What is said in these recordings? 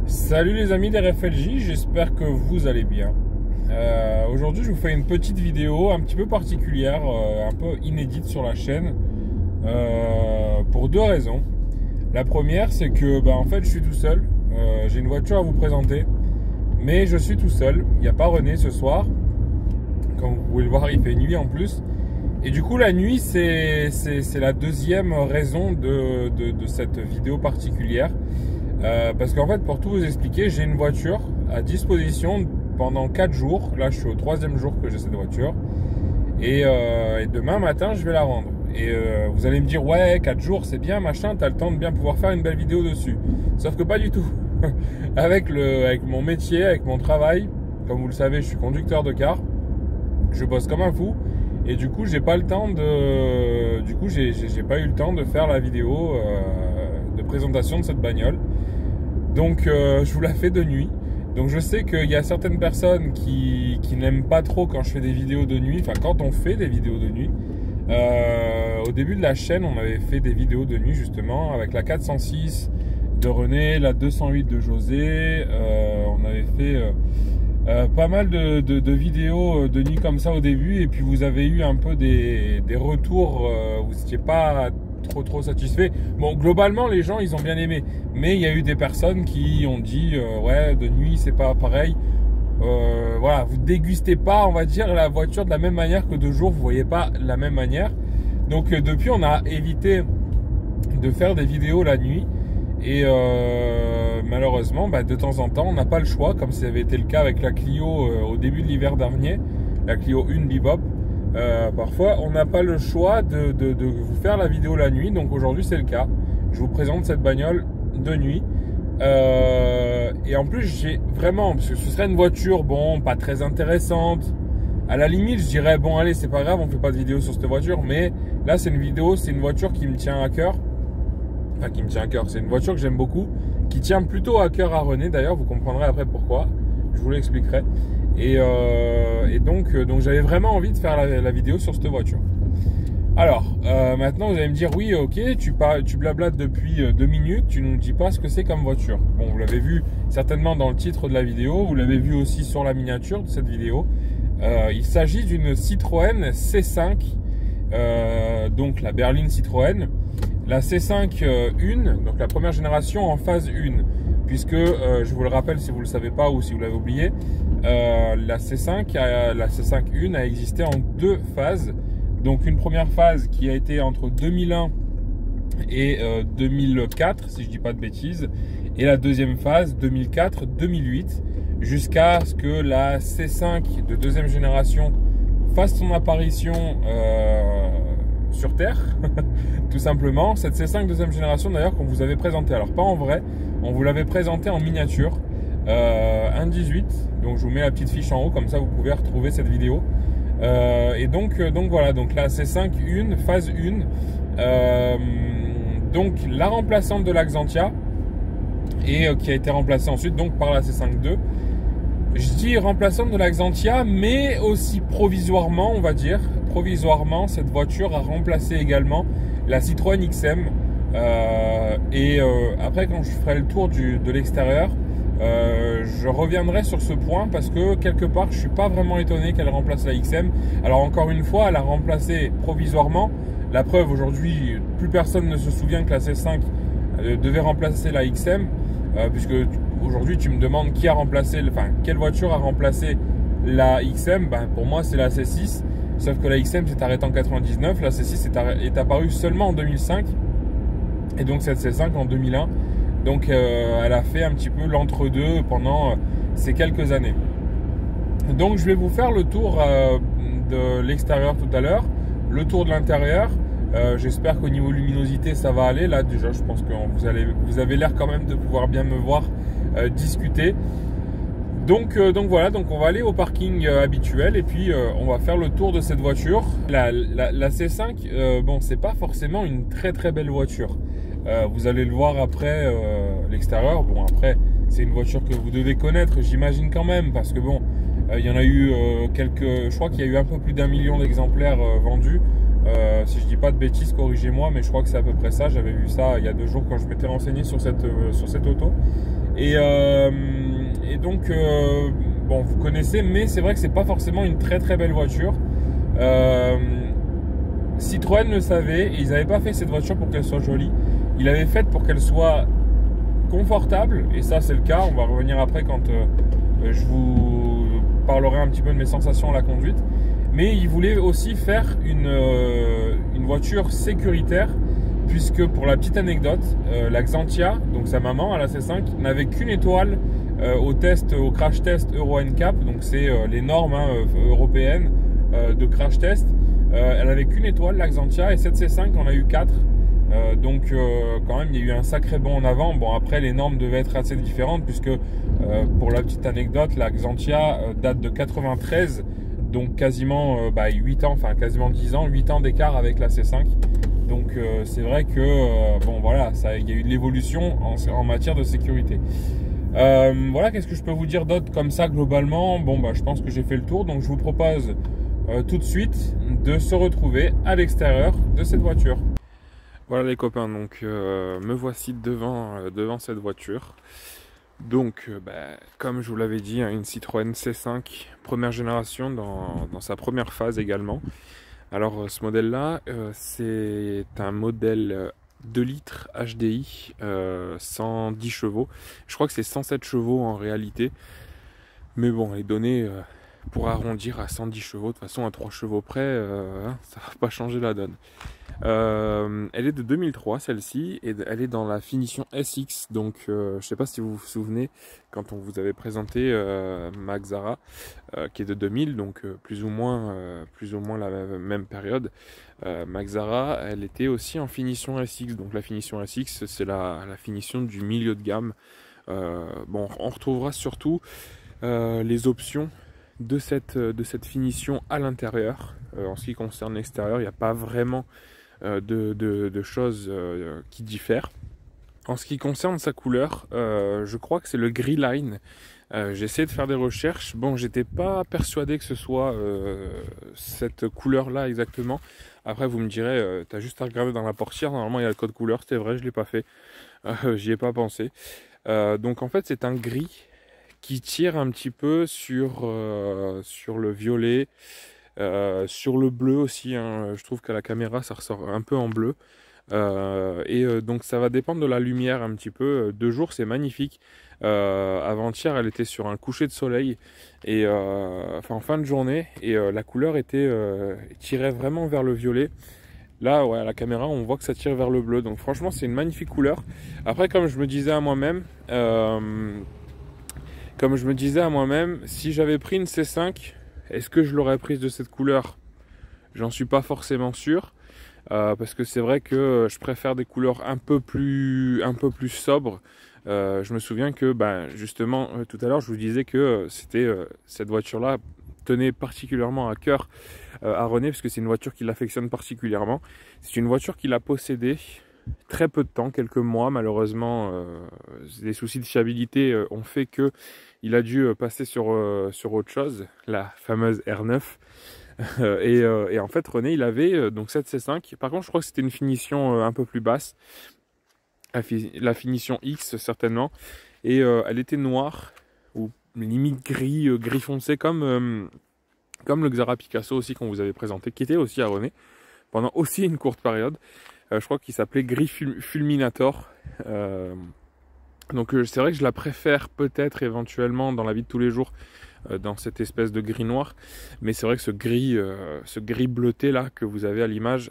Salut les amis d'RFLJ, j'espère que vous allez bien. Aujourd'hui je vous fais une petite vidéo un petit peu particulière, un peu inédite sur la chaîne, pour deux raisons. La première, c'est que en fait je suis tout seul, j'ai une voiture à vous présenter, mais je suis tout seul, il n'y a pas René ce soir. Comme vous pouvez le voir, il fait nuit en plus. Et du coup la nuit c'est la deuxième raison de cette vidéo particulière. Parce qu'en fait, pour tout vous expliquer, j'ai une voiture à disposition pendant 4 jours. Là, je suis au 3e jour que j'ai cette voiture. Et demain matin, je vais la rendre. Et vous allez me dire, ouais, 4 jours, c'est bien, machin, t'as le temps de bien pouvoir faire une belle vidéo dessus. Sauf que pas du tout. avec mon métier, avec mon travail, comme vous le savez, je suis conducteur de car. Je bosse comme un fou. Et du coup, j'ai pas le temps de... Du coup, j'ai pas eu le temps de faire la vidéo de présentation de cette bagnole. Donc je vous la fais de nuit. Donc je sais qu'il y a certaines personnes qui n'aiment pas trop quand je fais des vidéos de nuit. Enfin, quand on fait des vidéos de nuit. Au début de la chaîne, on avait fait des vidéos de nuit justement avec la 406 de René, la 208 de José. On avait fait pas mal de vidéos de nuit comme ça au début. Et puis vous avez eu un peu des retours où vous n'étiez pas trop satisfait. Bon, globalement les gens ils ont bien aimé, mais il y a eu des personnes qui ont dit ouais, de nuit c'est pas pareil. Voilà, vous dégustez pas, on va dire, la voiture de la même manière que de jour, vous voyez pas la même manière. Donc depuis on a évité de faire des vidéos la nuit. Et malheureusement de temps en temps on n'a pas le choix, comme ça avait été le cas avec la Clio au début de l'hiver dernier, la Clio 1 Bebop. Parfois on n'a pas le choix de vous faire la vidéo la nuit. Donc aujourd'hui c'est le cas, je vous présente cette bagnole de nuit. Et en plus j'ai vraiment, parce que ce serait une voiture bon, pas très intéressante, à la limite je dirais bon allez c'est pas grave, on fait pas de vidéo sur cette voiture. Mais là c'est une voiture qui me tient à cœur. Enfin qui me tient à cœur, c'est une voiture que j'aime beaucoup, qui tient plutôt à cœur à René d'ailleurs, vous comprendrez après pourquoi, je vous l'expliquerai. Et donc j'avais vraiment envie de faire la vidéo sur cette voiture. Alors maintenant vous allez me dire oui ok, tu blablates depuis 2 minutes, tu nous dis pas ce que c'est comme voiture. Bon, vous l'avez vu certainement dans le titre de la vidéo, vous l'avez vu aussi sur la miniature de cette vidéo. Il s'agit d'une Citroën C5, donc la berline Citroën. La C5 1, donc la première génération en phase 1, puisque je vous le rappelle si vous ne le savez pas ou si vous l'avez oublié, la C5 1 a existé en 2 phases. Donc une première phase qui a été entre 2001 et 2004, si je ne dis pas de bêtises, et la deuxième phase 2004-2008, jusqu'à ce que la C5 de deuxième génération fasse son apparition sur Terre, tout simplement. Cette C5 deuxième génération d'ailleurs qu'on vous avait présenté, alors pas en vrai, on vous l'avait présenté en miniature, 1.18, donc je vous mets la petite fiche en haut, comme ça vous pouvez retrouver cette vidéo. Et donc voilà, donc la C5 1, phase 1, donc la remplaçante de l'Axantia, et qui a été remplacée ensuite donc par la C5 2. Je dis remplaçante de l'Axantia, mais aussi provisoirement, on va dire. Provisoirement, cette voiture a remplacé également la Citroën XM. Après, quand je ferai le tour de l'extérieur, je reviendrai sur ce point parce que quelque part, je suis pas vraiment étonné qu'elle remplace la XM. Alors encore une fois, elle a remplacé provisoirement. La preuve, aujourd'hui, plus personne ne se souvient que la C5 devait remplacer la XM, puisque aujourd'hui, tu me demandes qui a remplacé, enfin, quelle voiture a remplacé la XM. Pour moi, c'est la C6. Sauf que la XM s'est arrêtée en 99, la C6 est apparue seulement en 2005, et donc cette C5 en 2001. Donc elle a fait un petit peu l'entre-deux pendant ces quelques années. Donc je vais vous faire le tour de l'extérieur tout à l'heure, le tour de l'intérieur. J'espère qu'au niveau luminosité ça va aller. Là déjà je pense que vous avez l'air quand même de pouvoir bien me voir discuter. Donc voilà, donc on va aller au parking habituel et puis on va faire le tour de cette voiture. La C5, bon, c'est pas forcément une très belle voiture. Vous allez le voir après l'extérieur. Bon, après, c'est une voiture que vous devez connaître, j'imagine quand même, parce que bon, il y en a eu je crois qu'il y a eu un peu plus d'1 million d'exemplaires vendus. Si je dis pas de bêtises, corrigez-moi, mais je crois que c'est à peu près ça. J'avais vu ça il y a 2 jours quand je m'étais renseigné sur cette auto. Et donc, bon, vous connaissez, mais c'est vrai que c'est pas forcément une très très belle voiture. Citroën le savait, et ils n'avaient pas fait cette voiture pour qu'elle soit jolie. Ils l'avaient faite pour qu'elle soit confortable, et ça c'est le cas. On va revenir après quand je vous parlerai un petit peu de mes sensations à la conduite. Mais ils voulaient aussi faire une voiture sécuritaire, puisque pour la petite anecdote, la Xantia, donc sa maman à la C5, n'avait qu'une étoile au crash test Euro NCAP, donc c'est les normes européennes de crash test. Elle avait qu'une étoile, la Xantia, et cette C5 en a eu 4. Donc quand même il y a eu un sacré bond en avant. Bon, après les normes devaient être assez différentes, puisque pour la petite anecdote, la Xantia date de 93, donc quasiment 8 ans, enfin quasiment 10 ans, 8 ans d'écart avec la C5. Donc c'est vrai que bon voilà, il y a eu de l'évolution en matière de sécurité. Voilà, qu'est-ce que je peux vous dire d'autre comme ça globalement? Bon je pense que j'ai fait le tour, donc je vous propose tout de suite de se retrouver à l'extérieur de cette voiture. Voilà les copains, donc me voici devant cette voiture. Donc comme je vous l'avais dit, une Citroën C5 première génération dans sa première phase également. Alors ce modèle là, c'est un modèle 2 litres HDI, 110 chevaux. Je crois que c'est 107 chevaux en réalité. Mais bon, les données pour arrondir à 110 chevaux, de toute façon à 3 chevaux près, ça va pas changer la donne. Elle est de 2003 celle-ci, et elle est dans la finition SX. Donc je sais pas si vous vous souvenez quand on vous avait présenté ma Xara qui est de 2000, donc plus ou moins la même période. Ma Xara, elle était aussi en finition SX. Donc la finition SX, c'est la finition du milieu de gamme. Bon, on retrouvera surtout les options de cette finition à l'intérieur. En ce qui concerne l'extérieur, il n'y a pas vraiment de choses qui diffèrent. En ce qui concerne sa couleur, je crois que c'est le gris line. J'ai essayé de faire des recherches. Bon, j'étais pas persuadé que ce soit cette couleur là exactement. Après vous me direz, t'as juste à regarder dans la portière, normalement il y a le code couleur. C'était vrai, je l'ai pas fait, j'y ai pas pensé. Donc en fait c'est un gris qui tire un petit peu sur le violet, sur le bleu aussi, hein. Je trouve qu'à la caméra ça ressort un peu en bleu. Donc ça va dépendre de la lumière un petit peu. De jour c'est magnifique. Avant-hier elle était sur un coucher de soleil, et enfin en fin de journée, et la couleur tirait vraiment vers le violet. Là ouais, à la caméra on voit que ça tire vers le bleu, donc franchement c'est une magnifique couleur. Après, comme je me disais à moi-même, si j'avais pris une C5, est-ce que je l'aurais prise de cette couleur? J'en suis pas forcément sûr. Parce que c'est vrai que je préfère des couleurs un peu plus sobres. Je me souviens que justement tout à l'heure je vous disais que cette voiture là tenait particulièrement à cœur à René, parce que c'est une voiture qui l'affectionne particulièrement. C'est une voiture qu'il a possédée très peu de temps, quelques mois. Malheureusement des soucis de fiabilité ont fait que il a dû passer sur autre chose, la fameuse R9. Et en fait René il avait donc cette C5. Par contre je crois que c'était une finition un peu plus basse, la finition X certainement, et elle était noire ou limite gris foncé, comme le Xara Picasso aussi qu'on vous avait présenté, qui était aussi à René pendant aussi une courte période. Je crois qu'il s'appelait gris fulminator. Donc c'est vrai que je la préfère peut-être éventuellement dans la vie de tous les jours dans cette espèce de gris noir, mais c'est vrai que ce gris bleuté là que vous avez à l'image,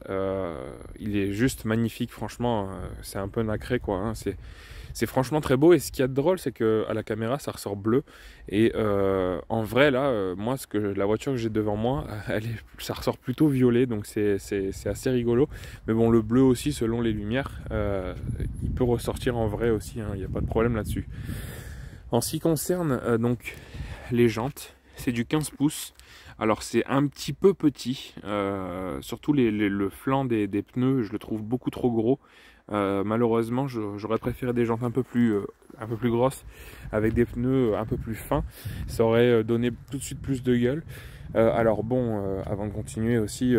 il est juste magnifique. Franchement c'est un peu nacré quoi, hein. C'est franchement très beau, et ce qu'il y a de drôle c'est que à la caméra ça ressort bleu, et en vrai là moi la voiture que j'ai devant moi, ça ressort plutôt violet, donc c'est assez rigolo. Mais bon, le bleu aussi selon les lumières il peut ressortir en vrai aussi, hein, il n'y a pas de problème là-dessus. En ce qui concerne donc les jantes, c'est du 15 pouces. Alors c'est un petit peu petit, surtout le flanc des pneus, je le trouve beaucoup trop gros. Malheureusement j'aurais préféré des jantes un peu plus grosses, avec des pneus un peu plus fins. Ça aurait donné tout de suite plus de gueule. Alors bon, avant de continuer aussi,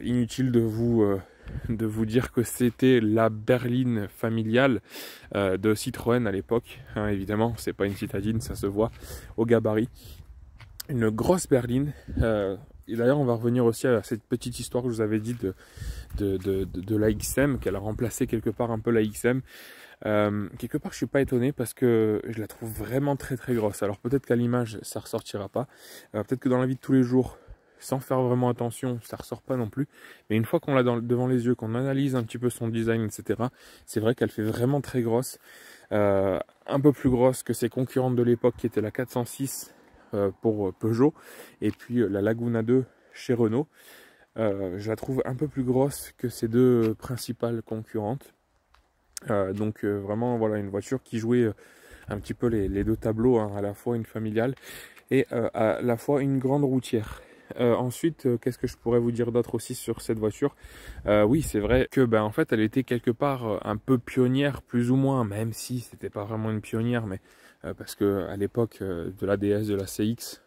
inutile de vous dire que c'était la berline familiale de Citroën à l'époque. Hein, évidemment, c'est pas une citadine, ça se voit au gabarit. Une grosse berline. Et d'ailleurs, on va revenir aussi à cette petite histoire que je vous avais dit de la XM, qu'elle a remplacé quelque part un peu la XM. Quelque part, je suis pas étonné parce que je la trouve vraiment très très grosse. Alors peut-être qu'à l'image, ça ressortira pas. Peut-être que dans la vie de tous les jours, sans faire vraiment attention, ça ressort pas non plus. Mais une fois qu'on l'a devant les yeux, qu'on analyse un petit peu son design, etc., c'est vrai qu'elle fait vraiment très grosse. Un peu plus grosse que ses concurrentes de l'époque qui était la 406 pour Peugeot et puis la Laguna 2 chez Renault. Je la trouve un peu plus grosse que ces deux principales concurrentes. Donc vraiment voilà une voiture qui jouait un petit peu les deux tableaux, hein, à la fois une familiale et à la fois une grande routière. Ensuite, qu'est-ce que je pourrais vous dire d'autre aussi sur cette voiture? Oui, c'est vrai que en fait elle était quelque part un peu pionnière plus ou moins, même si c'était pas vraiment une pionnière, mais parce que à l'époque de la DS, de la CX,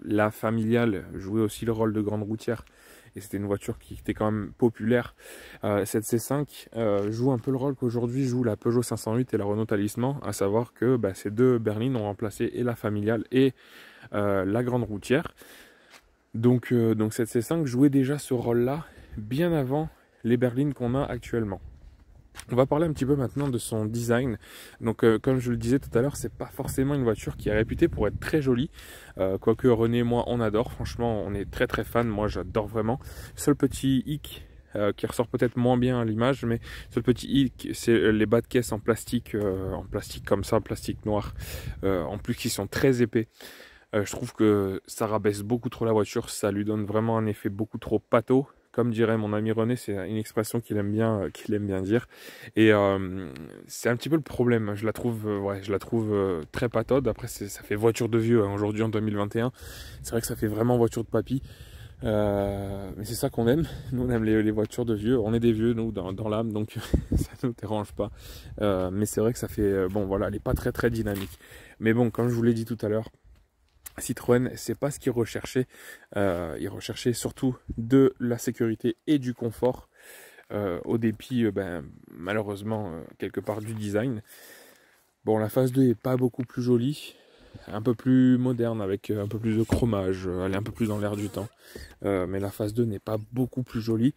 la familiale jouait aussi le rôle de grande routière. Et c'était une voiture qui était quand même populaire. Cette C5 joue un peu le rôle qu'aujourd'hui joue la Peugeot 508 et la Renault Talisman, à savoir que ces deux berlines ont remplacé et la familiale et la grande routière. Donc cette C5 jouait déjà ce rôle-là bien avant les berlines qu'on a actuellement. On va parler un petit peu maintenant de son design. Donc comme je le disais tout à l'heure, c'est pas forcément une voiture qui est réputée pour être très jolie. Quoique René et moi on adore, franchement on est très très fan, moi j'adore vraiment. Seul petit hic qui ressort peut-être moins bien à l'image, mais seul petit hic, c'est les bas de caisse en plastique comme ça, plastique noir, en plus qui sont très épais. Je trouve que ça rabaisse beaucoup trop la voiture, ça lui donne vraiment un effet beaucoup trop pâteau. Comme dirait mon ami René, c'est une expression qu'il aime bien dire. Et c'est un petit peu le problème. Je la trouve très pataude. Après, ça fait voiture de vieux, hein. Aujourd'hui, en 2021, c'est vrai que ça fait vraiment voiture de papy. Mais c'est ça qu'on aime. Nous, on aime les voitures de vieux. On est des vieux, nous, dans l'âme, donc ça ne nous dérange pas. Mais c'est vrai que ça fait... bon, voilà, elle n'est pas très, très dynamique. Mais bon, comme je vous l'ai dit tout à l'heure, Citroën, c'est pas ce qu'ils recherchaient. Ils recherchaient surtout de la sécurité et du confort, au dépit, malheureusement, quelque part du design. Bon, la phase 2 est pas beaucoup plus jolie, un peu plus moderne, avec un peu plus de chromage, elle est un peu plus dans l'air du temps. Mais la phase 2 n'est pas beaucoup plus jolie.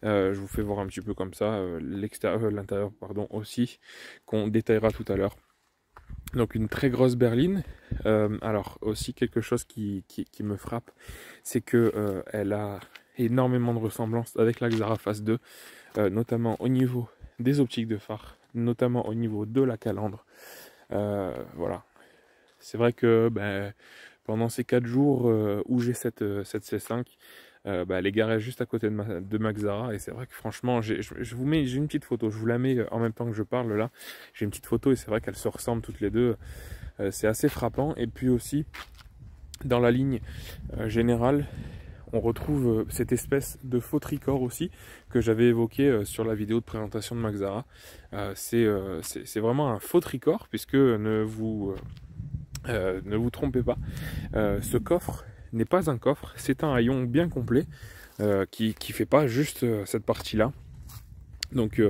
Je vous fais voir un petit peu comme ça, l'intérieur, pardon, aussi, qu'on détaillera tout à l'heure. Donc une très grosse berline. Alors aussi quelque chose qui me frappe, c'est que elle a énormément de ressemblances avec la Xara Phase 2, notamment au niveau des optiques de phare, notamment au niveau de la calandre. Voilà. C'est vrai que pendant ces 4 jours où j'ai cette C5, elle est garée juste à côté de ma Xara, et c'est vrai que franchement, j'ai une petite photo, je vous la mets en même temps que je parle là. J'ai une petite photo et c'est vrai qu'elles se ressemblent toutes les deux. C'est assez frappant. Et puis aussi, dans la ligne générale, on retrouve cette espèce de faux tricor aussi que j'avais évoqué sur la vidéo de présentation de ma Xara. C'est vraiment un faux tricor, puisque ne vous trompez pas, ce coffre n'est pas un coffre, c'est un haillon bien complet qui fait pas juste cette partie là. Donc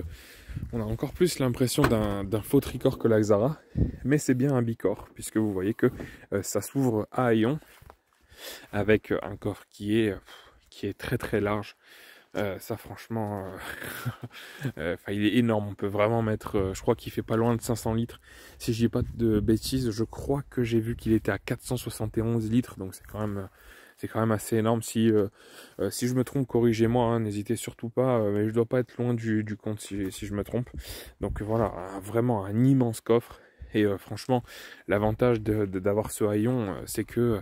on a encore plus l'impression d'un faux tricor que la Xara, mais c'est bien un bicorps, puisque vous voyez que ça s'ouvre à haillons avec un coffre qui est très très large. Ça franchement, il est énorme. On peut vraiment mettre, je crois qu'il fait pas loin de 500 litres. Si je dis pas de bêtises, je crois que j'ai vu qu'il était à 471 litres, donc c'est quand même assez énorme. Si je me trompe, corrigez-moi, hein, n'hésitez surtout pas, mais je dois pas être loin du compte si je me trompe. Donc voilà, vraiment un immense coffre. Et franchement, l'avantage d'avoir ce haillon, c'est que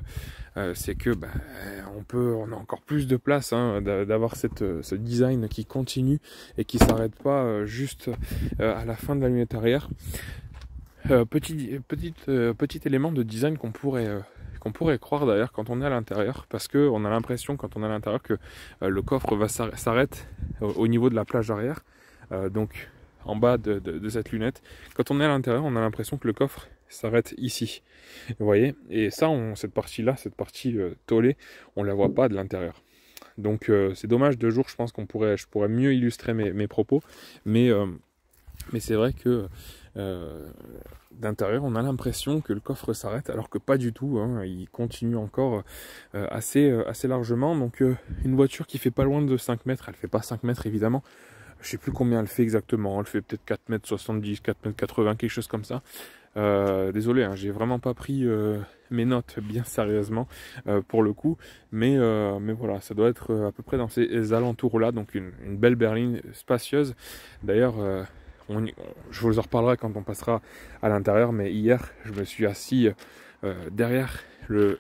on a encore plus de place, hein, d'avoir ce design qui continue et qui s'arrête pas juste à la fin de la lunette arrière. Petit élément de design qu'on pourrait croire d'ailleurs quand on est à l'intérieur, parce que on a l'impression quand on est à l'intérieur que le coffre s'arrête au niveau de la plage arrière, donc en bas de cette lunette. Quand on est à l'intérieur, on a l'impression que le coffre s'arrête ici. Vous voyez? Et ça, cette partie-là, cette partie tôlée, on la voit pas de l'intérieur. Donc c'est dommage, de jour, je pense je pourrais mieux illustrer mes propos, mais c'est vrai que d'intérieur, on a l'impression que le coffre s'arrête, alors que pas du tout, hein, il continue encore assez largement. Donc une voiture qui fait pas loin de 5 mètres, elle fait pas 5 mètres évidemment, je sais plus combien elle fait exactement, elle fait peut-être 4 mètres 70, 4 mètres 80, quelque chose comme ça. Désolé, hein, j'ai vraiment pas pris mes notes bien sérieusement pour le coup, mais voilà, ça doit être à peu près dans ces alentours là, donc une belle berline spacieuse. D'ailleurs je vous en reparlerai quand on passera à l'intérieur, mais hier je me suis assis derrière le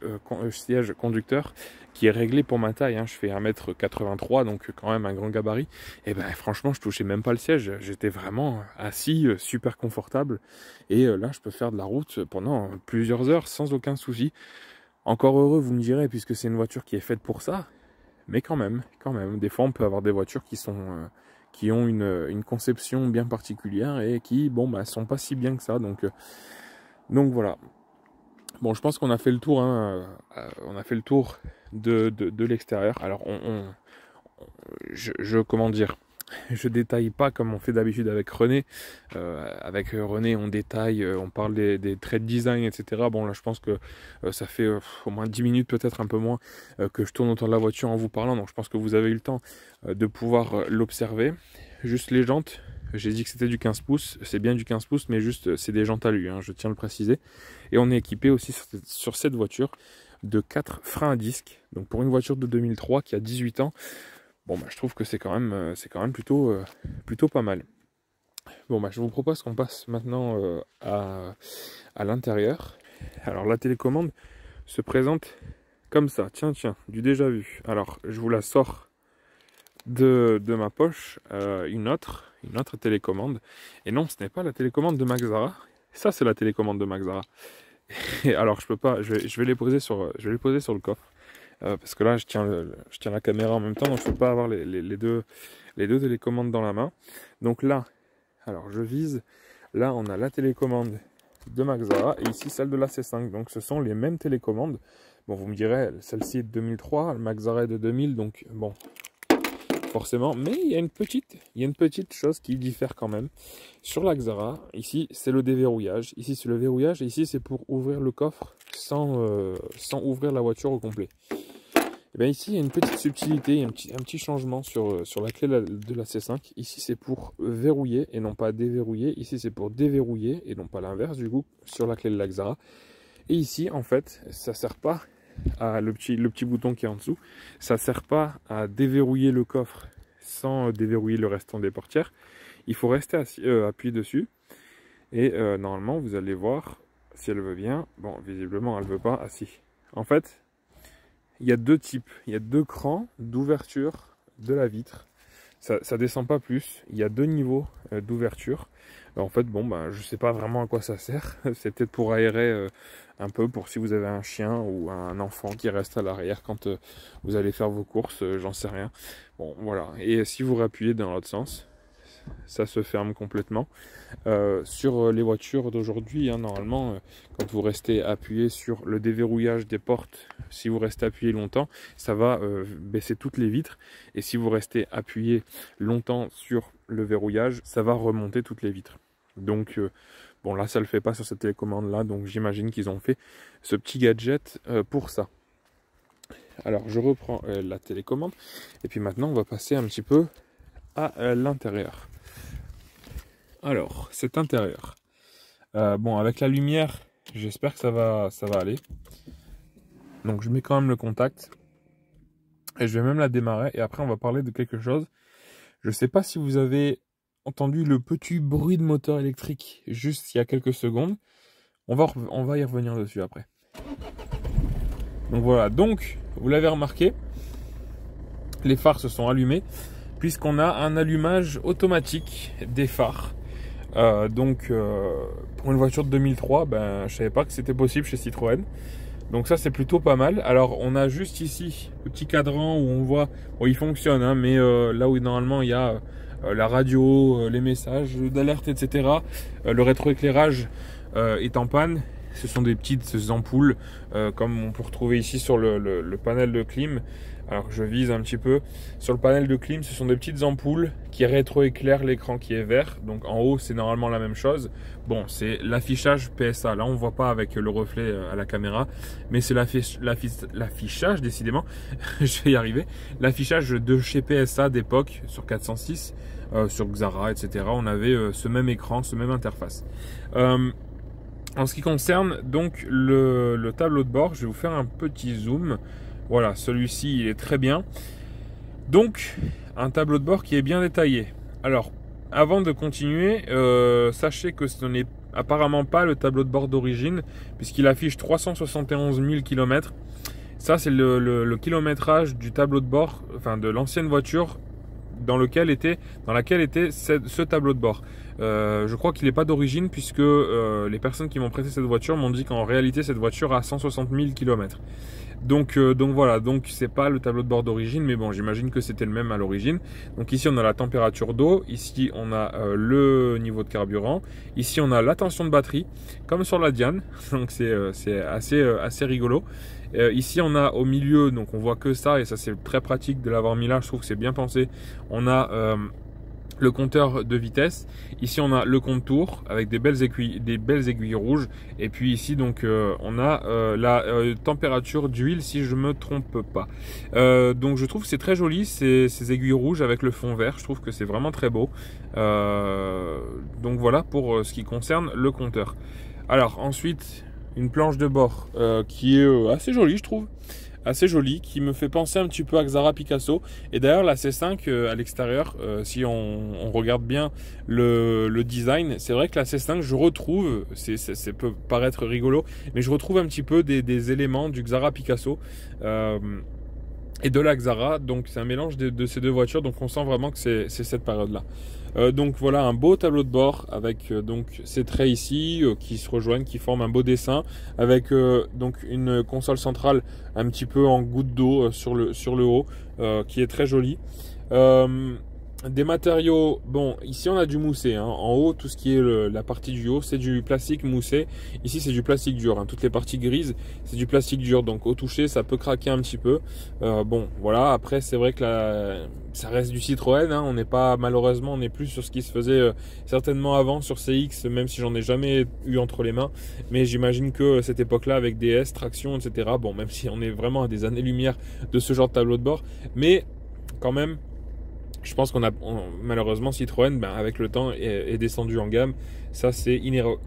siège conducteur qui est réglé pour ma taille, hein. Je fais 1m83, donc quand même un grand gabarit, et ben franchement je touchais même pas le siège, j'étais vraiment assis super confortable, et là je peux faire de la route pendant plusieurs heures sans aucun souci. Encore heureux, vous me direz, puisque c'est une voiture qui est faite pour ça, mais quand même, des fois on peut avoir des voitures qui ont une conception bien particulière et qui, bon, bah, sont pas si bien que ça, donc voilà. Bon, je pense qu'on a fait le tour, hein, on a fait le tour de l'extérieur. Alors, comment dire, je détaille pas comme on fait d'habitude avec René. Avec René, on détaille, on parle des traits de design, etc. Bon, là, je pense que ça fait au moins 10 minutes, peut-être un peu moins, que je tourne autour de la voiture en vous parlant. Donc, je pense que vous avez eu le temps de pouvoir l'observer. Juste les jantes. J'ai dit que c'était du 15 pouces, c'est bien du 15 pouces, mais juste c'est des jantes alu, hein, je tiens à le préciser. Et on est équipé aussi sur cette voiture de 4 freins à disque. Donc pour une voiture de 2003 qui a 18 ans, bon bah je trouve que c'est quand même plutôt pas mal. Bon bah je vous propose qu'on passe maintenant à l'intérieur. Alors la télécommande se présente comme ça, tiens, du déjà vu. Alors je vous la sors de ma poche, une autre télécommande, et non, ce n'est pas la télécommande de Maxara, ça c'est la télécommande de Maxara. Et alors je peux pas, je vais les poser sur le coffre, parce que là je tiens la caméra en même temps, donc je peux pas avoir les deux télécommandes dans la main. Donc là, alors je vise, là on a la télécommande de Maxara et ici celle de la C5, donc ce sont les mêmes télécommandes. Bon, vous me direz, celle-ci est de 2003, le Maxara est de 2000, donc bon, forcément, mais il y a une petite chose qui diffère quand même. Sur la Xara, ici c'est le déverrouillage, ici c'est le verrouillage, et ici c'est pour ouvrir le coffre sans ouvrir la voiture au complet. Et bien ici il y a une petite subtilité, un petit changement sur la clé de la C5. Ici c'est pour verrouiller et non pas déverrouiller, ici c'est pour déverrouiller et non pas l'inverse du coup sur la clé de la Xara. Et ici en fait ça sert pas à le petit bouton qui est en dessous, ça sert pas à déverrouiller le coffre sans déverrouiller le restant des portières. Il faut rester appuyé dessus et normalement vous allez voir si elle veut bien. Bon, visiblement elle veut pas. Ah si. En fait il y a deux types, il y a deux crans d'ouverture de la vitre. Ça descend pas plus, il y a deux niveaux d'ouverture. En fait, bon, bah, je sais pas vraiment à quoi ça sert. C'est peut-être pour aérer un peu, pour si vous avez un chien ou un enfant qui reste à l'arrière quand vous allez faire vos courses, j'en sais rien. Bon, voilà. Et si vous réappuyez dans l'autre sens, ça se ferme complètement. Sur les voitures d'aujourd'hui, hein, normalement, quand vous restez appuyé sur le déverrouillage des portes, si vous restez appuyé longtemps, ça va baisser toutes les vitres. Et si vous restez appuyé longtemps sur le verrouillage, ça va remonter toutes les vitres. Donc, bon, là, ça ne le fait pas sur cette télécommande-là. Donc, j'imagine qu'ils ont fait ce petit gadget pour ça. Alors, je reprends la télécommande. Et puis maintenant, on va passer un petit peu à l'intérieur. Alors, cet intérieur. Bon, avec la lumière, j'espère que ça va aller. Donc, je mets quand même le contact. Et je vais même la démarrer. Et après, on va parler de quelque chose. Je ne sais pas si vous avez entendu le petit bruit de moteur électrique juste il y a quelques secondes. On va y revenir dessus après. Donc voilà. Donc, vous l'avez remarqué, les phares se sont allumés puisqu'on a un allumage automatique des phares. Pour une voiture de 2003, ben, je savais pas que c'était possible chez Citroën. Donc ça c'est plutôt pas mal. Alors on a juste ici le petit cadran où on voit, bon il fonctionne, hein, mais là où normalement il y a la radio, les messages d'alerte, etc. Le rétroéclairage est en panne, ce sont des petites ampoules comme on peut retrouver ici sur le panel de clim. Alors je vise un petit peu. Sur le panel de clim, ce sont des petites ampoules qui rétroéclairent l'écran qui est vert. Donc en haut, c'est normalement la même chose. Bon, c'est l'affichage PSA. Là, on ne voit pas avec le reflet à la caméra. Mais c'est l'affichage, décidément. Je vais y arriver. L'affichage de chez PSA d'époque, sur 406, sur Xara, etc. On avait ce même écran, ce même interface. En ce qui concerne donc le tableau de bord, je vais vous faire un petit zoom. Voilà, celui-ci, il est très bien. Donc, un tableau de bord qui est bien détaillé. Alors, avant de continuer, sachez que ce n'est apparemment pas le tableau de bord d'origine, puisqu'il affiche 371 000 km. Ça, c'est le kilométrage du tableau de bord, enfin de l'ancienne voiture dans laquelle était ce tableau de bord. Je crois qu'il n'est pas d'origine, puisque les personnes qui m'ont prêté cette voiture m'ont dit qu'en réalité cette voiture a 160 000 km. Donc voilà, donc c'est pas le tableau de bord d'origine, mais bon, j'imagine que c'était le même à l'origine. Donc ici on a la température d'eau, ici on a le niveau de carburant, ici on a la tension de batterie, comme sur la Diane, donc c'est assez rigolo. Ici on a au milieu, donc on voit que ça, et ça c'est très pratique de l'avoir mis là, je trouve que c'est bien pensé. On a le compteur de vitesse, ici on a le compte-tours avec des belles aiguilles rouges, et puis ici donc on a la température d'huile, si je me trompe pas. Donc je trouve que c'est très joli ces aiguilles rouges avec le fond vert, je trouve que c'est vraiment très beau. Donc voilà pour ce qui concerne le compteur. Alors ensuite, une planche de bord qui est assez jolie, je trouve. Assez jolie, qui me fait penser un petit peu à Xara Picasso. Et d'ailleurs la C5 à l'extérieur, si on regarde bien le design, c'est vrai que la C5, je retrouve, ça peut paraître rigolo, mais je retrouve un petit peu des éléments du Xara Picasso et de la Xara. Donc c'est un mélange de ces deux voitures, donc on sent vraiment que c'est cette période là. Donc voilà un beau tableau de bord avec donc ces traits ici qui se rejoignent, qui forment un beau dessin, avec donc une console centrale un petit peu en goutte d'eau sur le haut, qui est très jolie. Des matériaux, bon ici on a du moussé, hein. En haut tout ce qui est la partie du haut c'est du plastique moussé, ici c'est du plastique dur, hein. Toutes les parties grises c'est du plastique dur, donc au toucher ça peut craquer un petit peu. Bon voilà, après c'est vrai que ça reste du Citroën, hein. On n'est pas, malheureusement on n'est plus sur ce qui se faisait certainement avant sur CX, même si j'en ai jamais eu entre les mains, mais j'imagine que cette époque là avec DS, traction, etc. Bon, même si on est vraiment à des années-lumière de ce genre de tableau de bord, mais quand même je pense malheureusement Citroën, avec le temps, est descendu en gamme. Ça, c'est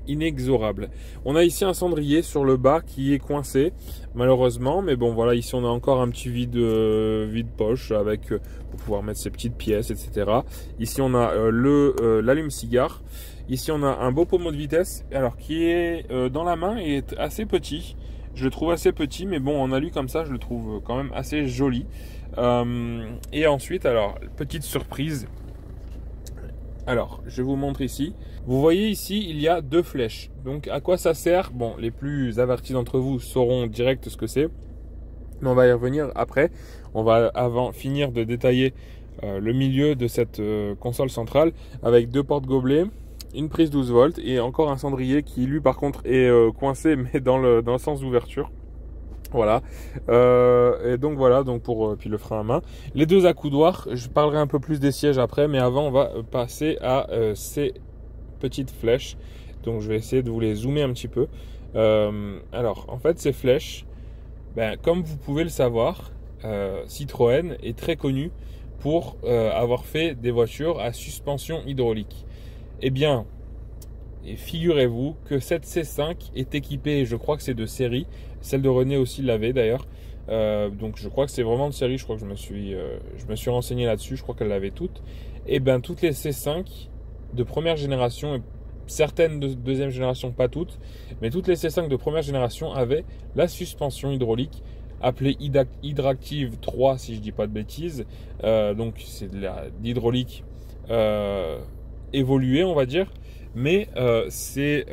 inexorable. On a ici un cendrier sur le bas qui est coincé, malheureusement. Mais bon, voilà, ici on a encore un petit vide poche pour pouvoir mettre ses petites pièces, etc. Ici on a l'allume-cigare. Ici on a un beau pommeau de vitesse, alors qui est dans la main et est assez petit. Je le trouve assez petit, mais bon, en alu comme ça, je le trouve quand même assez joli. Et ensuite, alors, petite surprise. Alors, je vous montre ici. Vous voyez ici, il y a deux flèches. Donc, à quoi ça sert? Bon, les plus avertis d'entre vous sauront direct ce que c'est. Mais on va y revenir après. On va finir de détailler le milieu de cette console centrale avec deux porte-gobelets, une prise 12 volts et encore un cendrier qui lui par contre est coincé mais dans le sens d'ouverture. Voilà, et donc voilà, donc puis le frein à main, les deux accoudoirs. Je parlerai un peu plus des sièges après, mais avant on va passer à ces petites flèches. Donc je vais essayer de vous les zoomer un petit peu. Alors en fait ces flèches, comme vous pouvez le savoir, Citroën est très connu pour avoir fait des voitures à suspension hydraulique. Eh bien, figurez-vous que cette C5 est équipée, je crois que c'est de série, celle de René aussi l'avait d'ailleurs, donc je crois que c'est vraiment de série, je crois que je me suis renseigné là-dessus, je crois qu'elle l'avait toutes. Et bien toutes les C5 de première génération, certaines de deuxième génération, pas toutes, mais toutes les C5 de première génération avaient la suspension hydraulique appelée Hydractive 3 si je dis pas de bêtises, donc c'est de l'hydraulique évoluée on va dire. Mais ces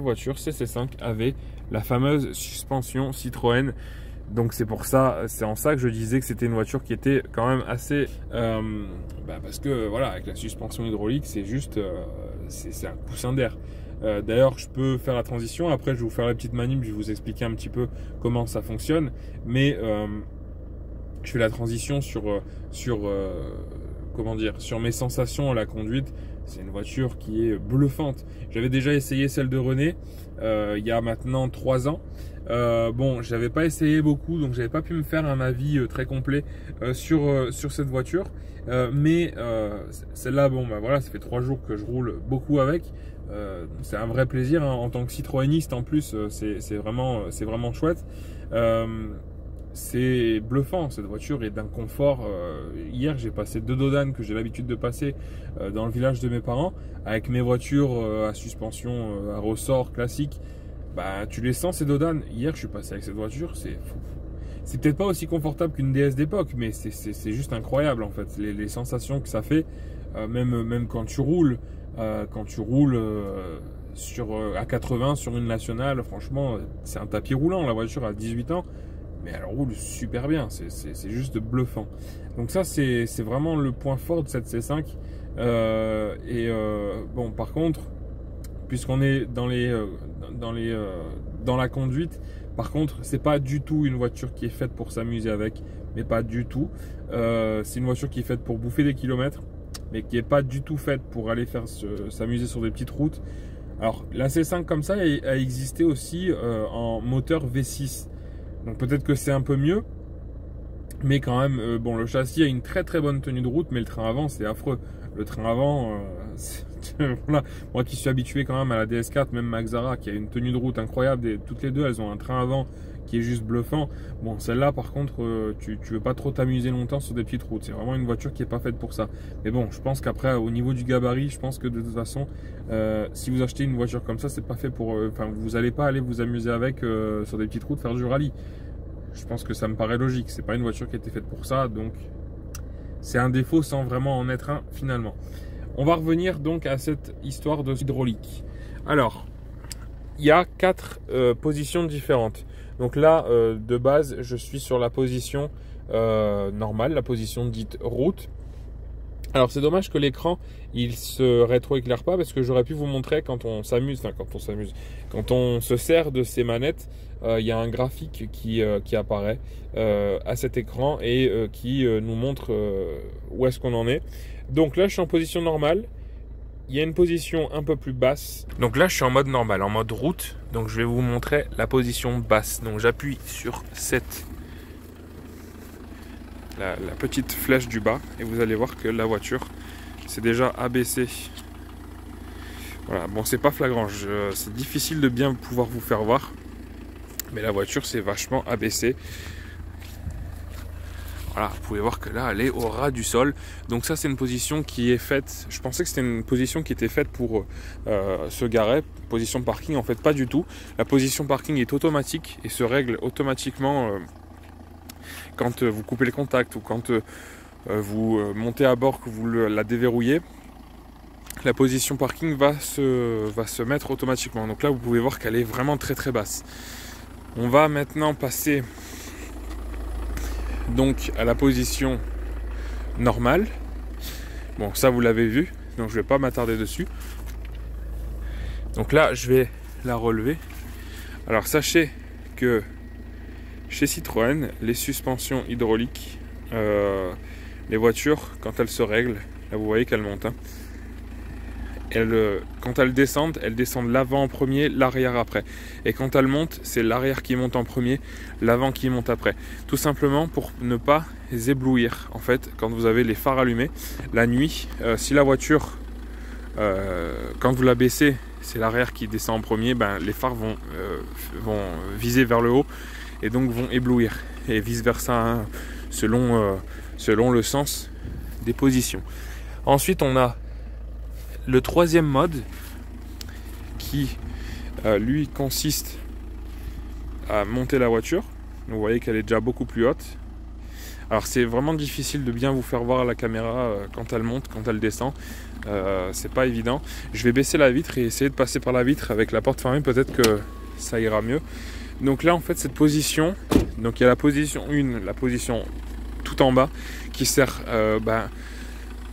voitures, ces C5 avaient la fameuse suspension Citroën. Donc c'est pour ça, c'est en ça que je disais que c'était une voiture qui était quand même assez... parce que voilà, avec la suspension hydraulique, c'est juste... c'est un coussin d'air. D'ailleurs, je peux faire la transition. Après, je vais vous faire la petite manip, je vais vous expliquer un petit peu comment ça fonctionne. Mais je fais la transition comment dire, sur mes sensations à la conduite. C'est une voiture qui est bluffante. J'avais déjà essayé celle de René il y a maintenant 3 ans. Bon, j'avais pas essayé beaucoup, donc j'avais pas pu me faire un avis très complet sur cette voiture. Mais celle-là, bon, bah voilà, ça fait 3 jours que je roule beaucoup avec. C'est un vrai plaisir hein, en tant que citroëniste. En plus, c'est vraiment chouette. C'est bluffant, cette voiture est d'un confort. Hier, j'ai passé 2 dodanes que j'ai l'habitude de passer dans le village de mes parents avec mes voitures à suspension à ressort classique. Bah, tu les sens ces dodanes. Hier, je suis passé avec cette voiture, c'est peut-être pas aussi confortable qu'une DS d'époque, mais c'est juste incroyable en fait. Les sensations que ça fait, même quand tu roules, à 80 sur une nationale, franchement, c'est un tapis roulant. La voiture a 18 ans. Mais elle roule super bien, c'est juste bluffant. Donc ça, c'est vraiment le point fort de cette C5. Bon, par contre, puisqu'on est dans la conduite, par contre, c'est pas du tout une voiture qui est faite pour s'amuser avec, mais pas du tout. C'est une voiture qui est faite pour bouffer des kilomètres, mais qui est pas du tout faite pour aller s'amuser sur des petites routes. Alors, la C5 comme ça a existé aussi en moteur V6. Donc peut-être que c'est un peu mieux, mais quand même, bon, le châssis a une très bonne tenue de route, mais le train avant c'est affreux. Le train avant, voilà. Moi qui suis habitué quand même à la DS4, même Maxara qui a une tenue de route incroyable, toutes les deux elles ont un train avant qui est juste bluffant. Bon, celle-là par contre, tu veux pas trop t'amuser longtemps sur des petites routes, c'est vraiment une voiture qui est pas faite pour ça. Mais bon, je pense qu'après au niveau du gabarit, je pense que de toute façon, si vous achetez une voiture comme ça, c'est pas fait pour, vous allez pas aller vous amuser avec sur des petites routes faire du rallye. Je pense que ça me paraît logique, c'est pas une voiture qui a été faite pour ça, donc c'est un défaut sans vraiment en être un finalement. On va revenir donc à cette histoire de hydraulique. Alors, il y a 4 positions différentes. Donc là, de base, je suis sur la position normale, la position dite route. Alors c'est dommage que l'écran il se rétroéclaire pas, parce que j'aurais pu vous montrer quand on s'amuse, quand on se sert de ces manettes, il y a un graphique qui apparaît à cet écran et qui nous montre où est-ce qu'on en est. Donc là je suis en position normale, il y a une position un peu plus basse. Donc là je suis en mode normal, en mode route, donc je vais vous montrer la position basse. Donc j'appuie sur la petite flèche du bas et vous allez voir que la voiture c'est déjà abaissé. Voilà, bon c'est pas flagrant, c'est difficile de bien pouvoir vous faire voir, mais la voiture c'est vachement abaissé. Voilà, vous pouvez voir que là elle est au ras du sol. Donc ça c'est une position qui est faite, je pensais que c'était une position qui était faite pour se garer, position parking, en fait pas du tout. La position parking est automatique et se règle automatiquement quand vous coupez le contact ou quand vous montez à bord, que vous la déverrouillez. La position parking va se mettre automatiquement. Donc là vous pouvez voir qu'elle est vraiment très basse. On va maintenant passer donc à la position normale. Bon ça vous l'avez vu, donc je vais pas m'attarder dessus. Donc là je vais la relever. Alors sachez que chez Citroën, les suspensions hydrauliques, les voitures, quand elles se règlent, là vous voyez qu'elles montent, hein, quand elles descendent l'avant en premier, l'arrière après. Et quand elles montent, c'est l'arrière qui monte en premier, l'avant qui monte après. Tout simplement pour ne pas éblouir. En fait, quand vous avez les phares allumés, la nuit, si la voiture, quand vous la baissez, c'est l'arrière qui descend en premier, ben, les phares vont viser vers le haut et donc vont éblouir. Et vice versa, hein, selon le sens des positions. Ensuite, on a le troisième mode qui, lui, consiste à monter la voiture. Vous voyez qu'elle est déjà beaucoup plus haute. Alors c'est vraiment difficile de bien vous faire voir à la caméra quand elle monte, quand elle descend. C'est pas évident. Je vais baisser la vitre et essayer de passer par la vitre avec la porte fermée, peut-être que ça ira mieux. Donc là en fait cette position, donc il y a la position 1, la position tout en bas qui sert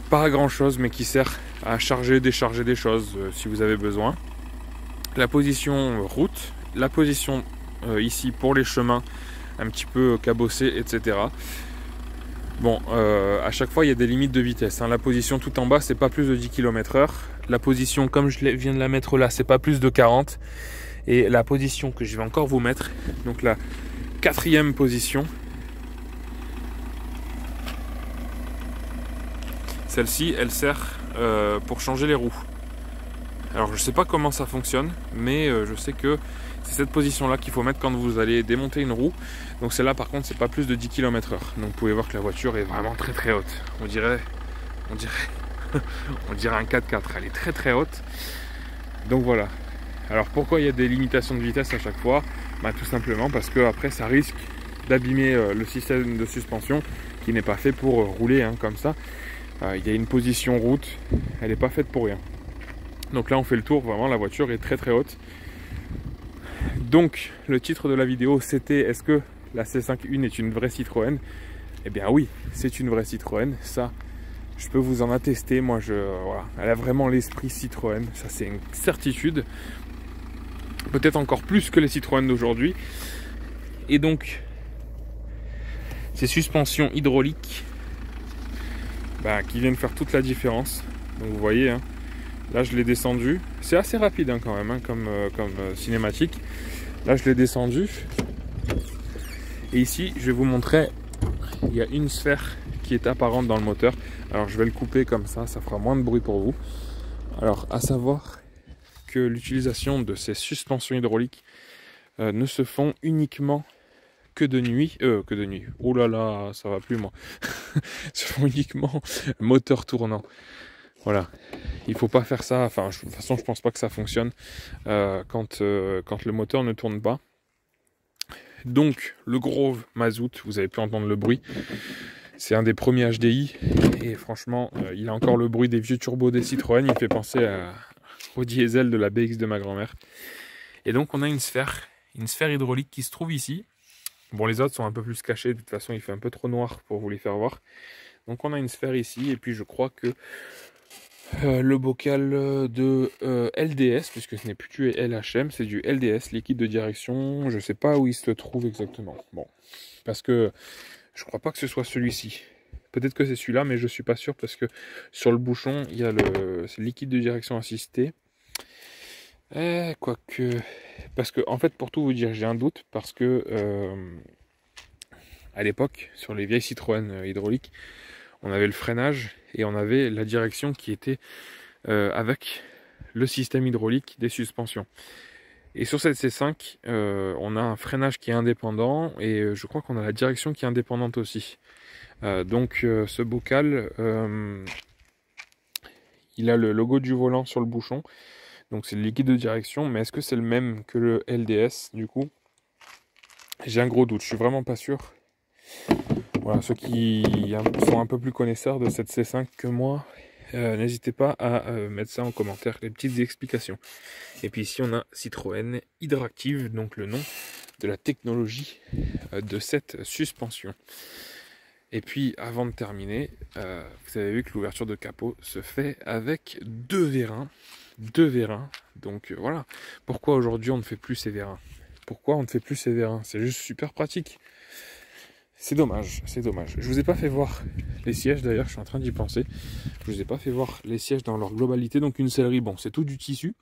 pas à grand chose, mais qui sert à charger, décharger des choses si vous avez besoin. la position route, la position ici pour les chemins un petit peu cabossés, etc. Bon, à chaque fois il y a des limites de vitesse, hein. La position tout en bas c'est pas plus de 10 km/h. La position comme je viens de la mettre là c'est pas plus de 40. Et la position que je vais encore vous mettre, donc la 4e position, celle-ci elle sert pour changer les roues. Alors je sais pas comment ça fonctionne, mais je sais que c'est cette position là qu'il faut mettre quand vous allez démonter une roue. Donc celle-là par contre c'est pas plus de 10 km/h. Donc vous pouvez voir que la voiture est vraiment très très haute. On dirait un 4x4, elle est très très haute. Donc voilà. Alors pourquoi il y a des limitations de vitesse à chaque fois? Tout simplement parce que après ça risque d'abîmer le système de suspension qui n'est pas fait pour rouler comme ça. Il y a une position route, elle n'est pas faite pour rien. Donc là on fait le tour, vraiment la voiture est très très haute. Donc le titre de la vidéo c'était est-ce que la C5 est une vraie Citroën? Eh bien oui, c'est une vraie Citroën, ça je peux vous en attester. Moi voilà, elle a vraiment l'esprit Citroën, ça c'est une certitude. Peut-être encore plus que les Citroën d'aujourd'hui. Et donc ces suspensions hydrauliques qui viennent faire toute la différence. Donc vous voyez, là je l'ai descendu, c'est assez rapide quand même comme cinématique. Là je l'ai descendu et ici je vais vous montrer, il y a une sphère qui est apparente dans le moteur. Alors je vais le couper comme ça fera moins de bruit pour vous. Alors à savoir que l'utilisation de ces suspensions hydrauliques ne se font uniquement que de nuit, oh là là, ça va plus moi. Se font uniquement moteur tournant. Voilà, il faut pas faire ça. Enfin, de toute façon, je pense pas que ça fonctionne quand le moteur ne tourne pas. Donc, le gros mazout, vous avez pu entendre le bruit. C'est un des premiers HDI et franchement, il a encore le bruit des vieux turbos des Citroën. Il me fait penser au diesel de la BX de ma grand-mère. Et donc, on a une sphère hydraulique qui se trouve ici. Bon, les autres sont un peu plus cachés. De toute façon, il fait un peu trop noir pour vous les faire voir. Donc, on a une sphère ici. Et puis, je crois que le bocal de LDS, puisque ce n'est plus du LHM, c'est du LDS, liquide de direction. Je ne sais pas où il se trouve exactement. Bon, parce que je crois pas que ce soit celui-ci. Peut-être que c'est celui-là, mais je suis pas sûr parce que sur le bouchon, il y a c'est liquide de direction assistée. Quoique, parce que en fait, pour tout vous dire, j'ai un doute parce que à l'époque, sur les vieilles Citroën hydrauliques, on avait le freinage et on avait la direction qui était avec le système hydraulique des suspensions. Et sur cette C5, on a un freinage qui est indépendant et je crois qu'on a la direction qui est indépendante aussi. Donc ce bocal, il a le logo du volant sur le bouchon. Donc c'est le liquide de direction, mais est-ce que c'est le même que le LDS du coup? J'ai un gros doute, je suis vraiment pas sûr. Voilà, ceux qui sont un peu plus connaisseurs de cette C5 que moi, n'hésitez pas à mettre ça en commentaire, les petites explications. Et puis ici on a Citroën Hydractive, donc le nom de la technologie de cette suspension. Et puis avant de terminer, vous avez vu que l'ouverture de capot se fait avec deux vérins. Donc voilà, pourquoi aujourd'hui on ne fait plus ces vérins? Pourquoi on ne fait plus ces vérins? C'est juste super pratique. C'est dommage, c'est dommage. Je vous ai pas fait voir les sièges d'ailleurs, je suis en train d'y penser. Je vous ai pas fait voir les sièges dans leur globalité. Donc une sellerie, bon c'est tout du tissu.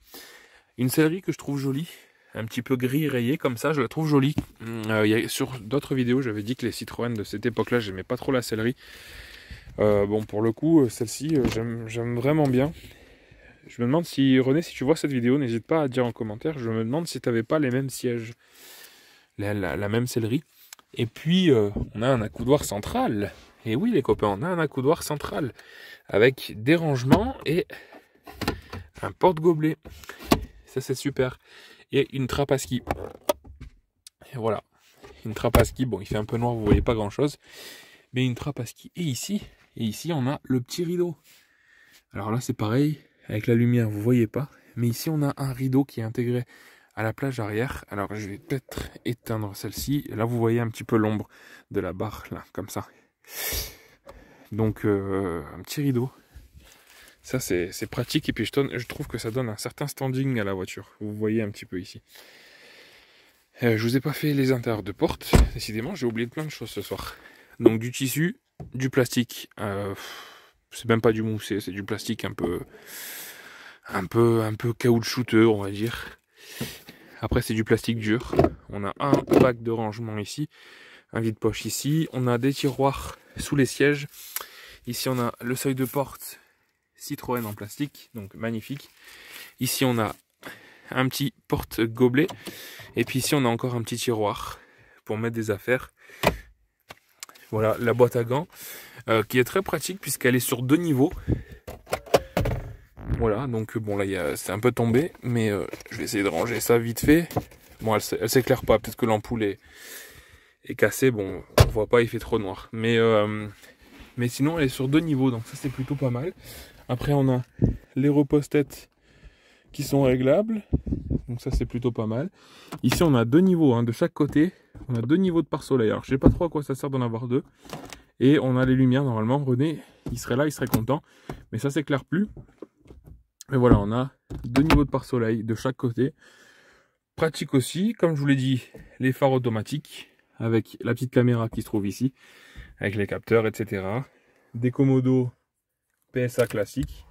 Une sellerie que je trouve jolie, un petit peu gris rayé comme ça, je la trouve jolie. Sur d'autres vidéos, j'avais dit que les Citroën de cette époque-là, j'aimais pas trop la sellerie. Bon pour le coup, celle-ci, j'aime vraiment bien. Je me demande si, René, si tu vois cette vidéo, n'hésite pas à dire en commentaire. Je me demande si tu n'avais pas les mêmes sièges, la même sellerie. Et puis, on a un accoudoir central. Et oui, les copains, on a un accoudoir central avec des rangements et un porte-gobelet. Ça, c'est super. Et une trappe à ski. Et voilà, une trappe à ski. Bon, il fait un peu noir, vous voyez pas grand-chose. Mais une trappe à ski. Et ici, on a le petit rideau. Alors là, c'est pareil. Avec la lumière, vous voyez pas. Mais ici, on a un rideau qui est intégré à la plage arrière. Alors, je vais peut-être éteindre celle-ci. Là, vous voyez un petit peu l'ombre de la barre, là, comme ça. Donc, un petit rideau. Ça, c'est pratique. Et puis, je trouve que ça donne un certain standing à la voiture. Vous voyez un petit peu ici. Je vous ai pas fait les intérieurs de porte. Décidément, j'ai oublié plein de choses ce soir. Donc, du tissu, du plastique. C'est même pas du moussé, c'est du plastique un peu caoutchouteux, on va dire. Après, c'est du plastique dur. On a un bac de rangement ici, un vide-poche ici. On a des tiroirs sous les sièges. Ici, on a le seuil de porte Citroën en plastique, donc magnifique. Ici, on a un petit porte-gobelet. Et puis ici, on a encore un petit tiroir pour mettre des affaires. Voilà, la boîte à gants, qui est très pratique puisqu'elle est sur 2 niveaux. Voilà, donc bon là c'est un peu tombé, mais je vais essayer de ranger ça vite fait. Bon, elle s'éclaire pas, peut-être que l'ampoule est cassée, bon, on voit pas, il fait trop noir. Mais sinon, elle est sur 2 niveaux, donc ça c'est plutôt pas mal. Après, on a les repose-têtes qui sont réglables, donc ça c'est plutôt pas mal. Ici, on a 2 niveaux, hein, de chaque côté, on a 2 niveaux de pare-soleil. Alors, je sais pas trop à quoi ça sert d'en avoir 2. Et on a les lumières, normalement, René, il serait là, il serait content, mais ça s'éclaire plus. Mais voilà, on a 2 niveaux de pare-soleil de chaque côté. Pratique aussi, comme je vous l'ai dit, les phares automatiques avec la petite caméra qui se trouve ici, avec les capteurs, etc. Des commodos PSA classiques.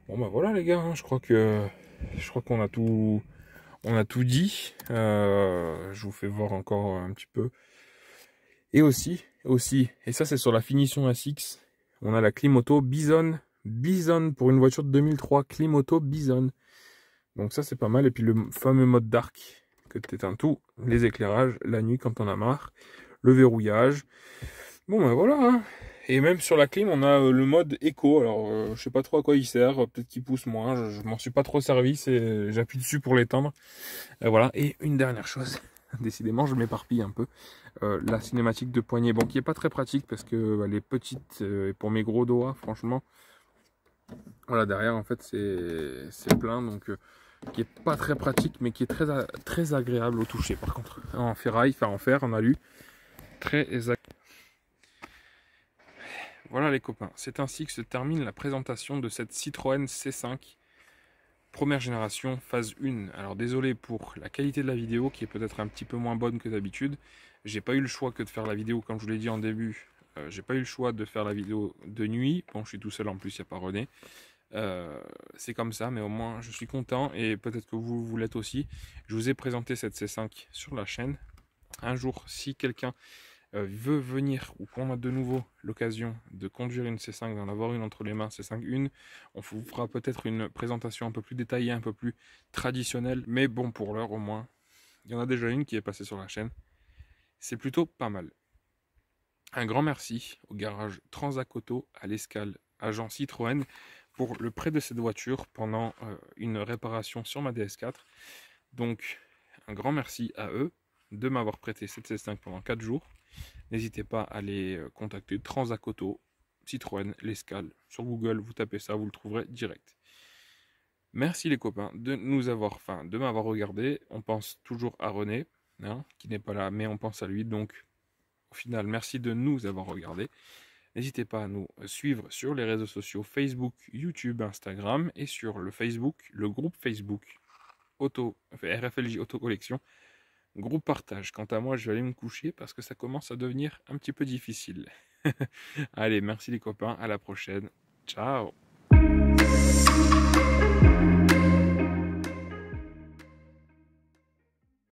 Bon bah voilà les gars, hein, je crois qu'on a tout dit. Je vous fais voir encore un petit peu. Et aussi, et ça c'est sur la finition ASICS, on a la clim auto Bison pour une voiture de 2003, clim auto Bison. Donc ça c'est pas mal. Et puis le fameux mode dark que t'éteins tout, les éclairages la nuit quand on a marre, le verrouillage. Bon ben voilà, hein. Et même sur la clim on a le mode éco. Alors je sais pas trop à quoi il sert, peut-être qu'il pousse moins, je m'en suis pas trop servi, j'appuie dessus pour l'éteindre. Voilà, et une dernière chose, décidément je m'éparpille un peu, la cinématique de poignée, bon qui est pas très pratique parce que elle est petite et pour mes gros doigts franchement. Voilà, derrière en fait c'est plein, donc qui est pas très pratique mais qui est très agréable au toucher par contre. En ferraille, enfin en fer, en alu, très agréable. Voilà les copains, c'est ainsi que se termine la présentation de cette Citroën C5 première génération phase 1. Alors désolé pour la qualité de la vidéo qui est peut-être un petit peu moins bonne que d'habitude. J'ai pas eu le choix que de faire la vidéo, comme je vous l'ai dit en début. J'ai pas eu le choix de faire la vidéo de nuit. Bon, je suis tout seul en plus, il n'y a pas René. C'est comme ça, mais au moins je suis content et peut-être que vous l'êtes aussi. Je vous ai présenté cette C5 sur la chaîne. Un jour, si quelqu'un veut venir ou qu'on a de nouveau l'occasion de conduire une C5, d'en avoir une entre les mains, C5 on vous fera peut-être une présentation un peu plus détaillée, un peu plus traditionnelle. Mais bon, pour l'heure au moins, il y en a déjà une qui est passée sur la chaîne. C'est plutôt pas mal. Un grand merci au garage Transac Auto à l'Escale, agent Citroën, pour le prêt de cette voiture pendant une réparation sur ma DS4. Donc, un grand merci à eux de m'avoir prêté cette C5 pendant 4 jours. N'hésitez pas à les contacter. Transac Auto, Citroën, l'Escale. Sur Google, vous tapez ça, vous le trouverez direct. Merci les copains de m'avoir regardé. On pense toujours à René, hein, qui n'est pas là, mais on pense à lui. Donc, au final, merci de nous avoir regardé. N'hésitez pas à nous suivre sur les réseaux sociaux Facebook, YouTube, Instagram et sur le groupe Facebook RFLJ Auto Collection. Groupe partage. Quant à moi, je vais aller me coucher parce que ça commence à devenir un petit peu difficile. Allez, merci les copains, à la prochaine. Ciao.